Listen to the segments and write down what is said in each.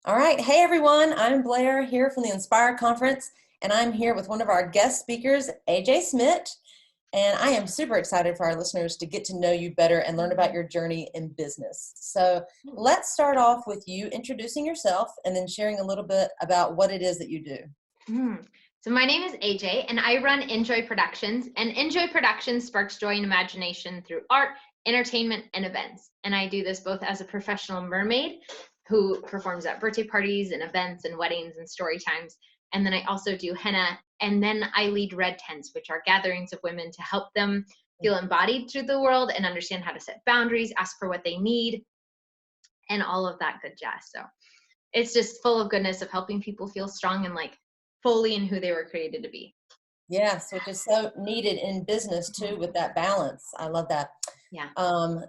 All right. Hey, everyone. I'm Blair here from the Inspire Conference, and I'm here with one of our guest speakers, Aj Smit. And I am super excited for our listeners to get to know you better and learn about your journey in business. So let's start off with you introducing yourself and then sharing a little bit about what it is that you do. So my name is AJ, and I run Enjoy Productions. And Enjoy Productions sparks joy and imagination through art, entertainment, and events. And I do this both as a professional mermaid who performs at birthday parties and events and weddings and story times. And then I also do henna. And then I lead red tents, which are gatherings of women to help them feel embodied through the world and understand how to set boundaries, ask for what they need, and all of that good jazz. So it's just full of goodness of helping people feel strong and fully in who they were created to be. Yes, which is so needed in business too, with that balance. I love that. Yeah.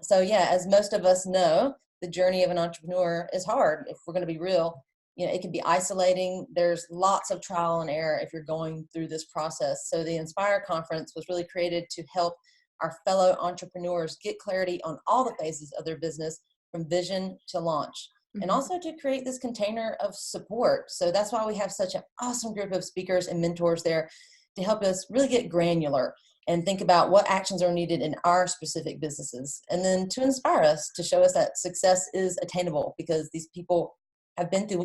So yeah, as most of us know, the journey of an entrepreneur is hard. If we're going to be real, it can be isolating. There's lots of trial and error if you're going through this process. So the Inspire Conference was really created to help our fellow entrepreneurs get clarity on all the phases of their business, from vision to launch, and also to create this container of support. So that's why we have such an awesome group of speakers and mentors there to help us really get granular and think about what actions are needed in our specific businesses, and then to inspire us, to show us that success is attainable, because these people have been through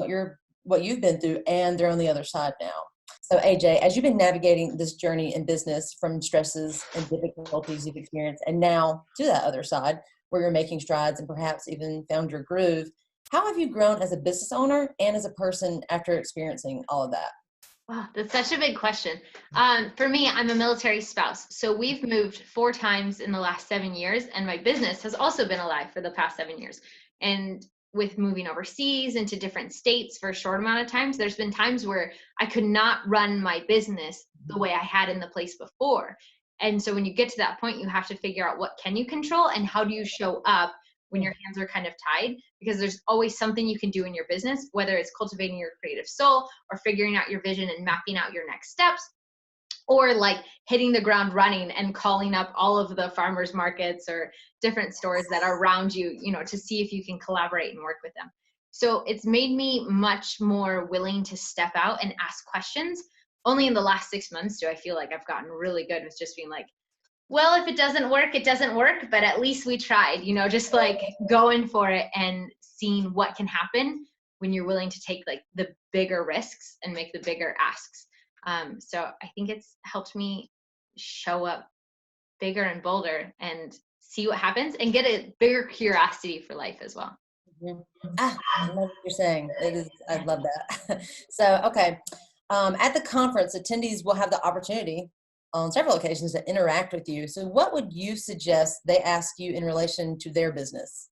what you've been through, and they're on the other side now. So AJ, as you've been navigating this journey in business, from stresses and difficulties you've experienced, and now to that other side where you're making strides and perhaps even found your groove, how have you grown as a business owner and as a person after experiencing all of that? Wow, that's such a big question. For me, I'm a military spouse. So we've moved 4 times in the last 7 years, and my business has also been alive for the past 7 years. And with moving overseas into different states for a short amount of times, there's been times where I could not run my business the way I had in the place before. And so when you get to that point, you have to figure out what can you control and how do you show up when your hands are kind of tied, because there's always something you can do in your business, whether it's cultivating your creative soul or figuring out your vision and mapping out your next steps, or hitting the ground running and calling up all of the farmers markets or different stores that are around you, to see if you can collaborate and work with them. So it's made me much more willing to step out and ask questions. Only in the last 6 months do I feel like I've gotten really good with just being well, if it doesn't work, it doesn't work, but at least we tried, just going for it and seeing what can happen when you're willing to take the bigger risks and make the bigger asks. So I think it's helped me show up bigger and bolder and see what happens and get a bigger curiosity for life as well. I love what you're saying. I love that. So, okay. At the conference, attendees will have the opportunity on several occasions to interact with you. So what would you suggest they ask you in relation to their business?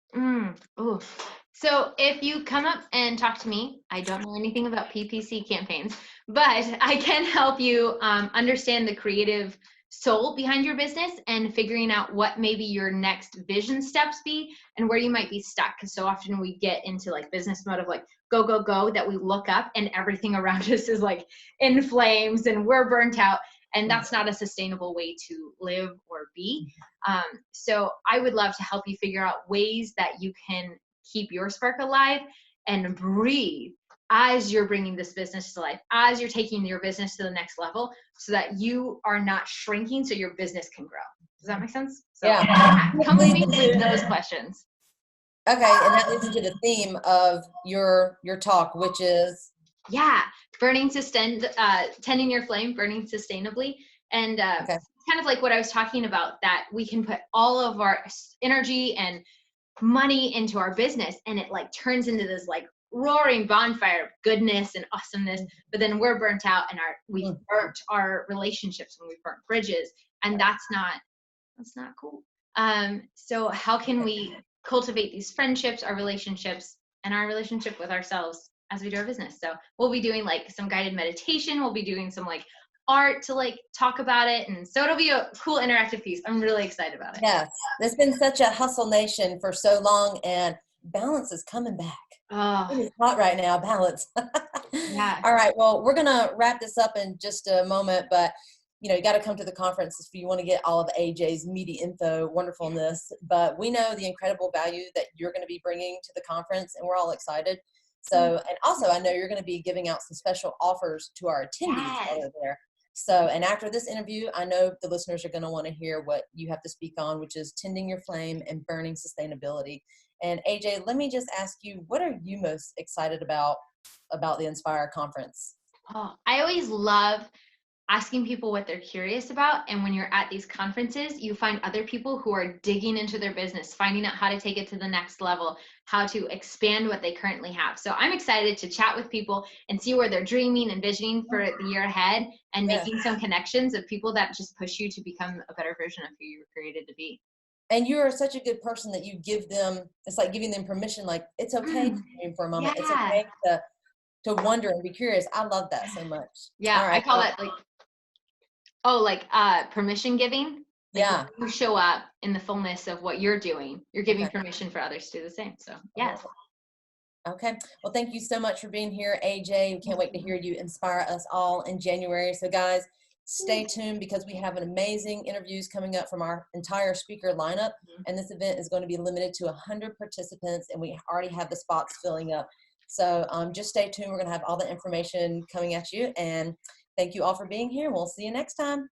So if you come up and talk to me, I don't know anything about PPC campaigns, but I can help you understand the creative soul behind your business and figuring out what maybe your next vision steps be and where you might be stuck. Because so often we get into business mode of go, go, go, that we look up and everything around us is in flames and we're burnt out. And that's not a sustainable way to live or be. So I would love to help you figure out ways that you can keep your spark alive and breathe as you're bringing this business to life, as you're taking your business to the next level, so that you are not shrinking so your business can grow. Does that make sense? So, yeah. Come with me with those questions. Okay, and that leads into the theme of your talk, which is? Tending your flame, burning sustainably. And okay. Kind of like what I was talking about, that we can put all of our energy and money into our business and it turns into this roaring bonfire of goodness and awesomeness, but then we're burnt out and we've burnt our relationships and we've burnt bridges, and that's not cool. So how can we cultivate these friendships, our relationships, and our relationship with ourselves as we do our business? So we'll be doing some guided meditation. We'll be doing some art to talk about it. And so it'll be a cool interactive piece. I'm really excited about it. Yes. There's been such a hustle nation for so long, and balance is coming back. It's hot right now, balance. Yeah. All right. Well, we're going to wrap this up in just a moment, but you got to come to the conference if you want to get all of AJ's meaty info, wonderfulness. But we know the incredible value that you're going to be bringing to the conference, and we're all excited. So, and also I know you're going to be giving out some special offers to our attendees Yes. while they're there. So, and after this interview, I know the listeners are going to want to hear what you have to speak on, which is tending your flame and burning sustainability. And AJ, let me just ask you, what are you most excited about the Inspire conference? Oh, I always love asking people what they're curious about. And when you're at these conferences, you find other people who are digging into their business, finding out how to take it to the next level, how to expand what they currently have. So I'm excited to chat with people and see where they're dreaming and visioning for the year ahead, and Yes. making some connections of people that just push you to become a better version of who you were created to be. And you are such a good person that you give them, it's like giving them permission, like it's okay to dream for a moment. It's Yeah. okay to wonder and be curious. I love that so much. Yeah. All I right. call that permission giving. Like Yeah. when you show up in the fullness of what you're doing, you're giving Okay. permission for others to do the same. So yes. Okay. Well, thank you so much for being here, AJ. We can't wait to hear you inspire us all in January. So, guys, stay tuned because we have an amazing interviews coming up from our entire speaker lineup. And this event is going to be limited to 100 participants, and we already have the spots filling up. So just stay tuned. We're going to have all the information coming at you. And thank you all for being here. We'll see you next time.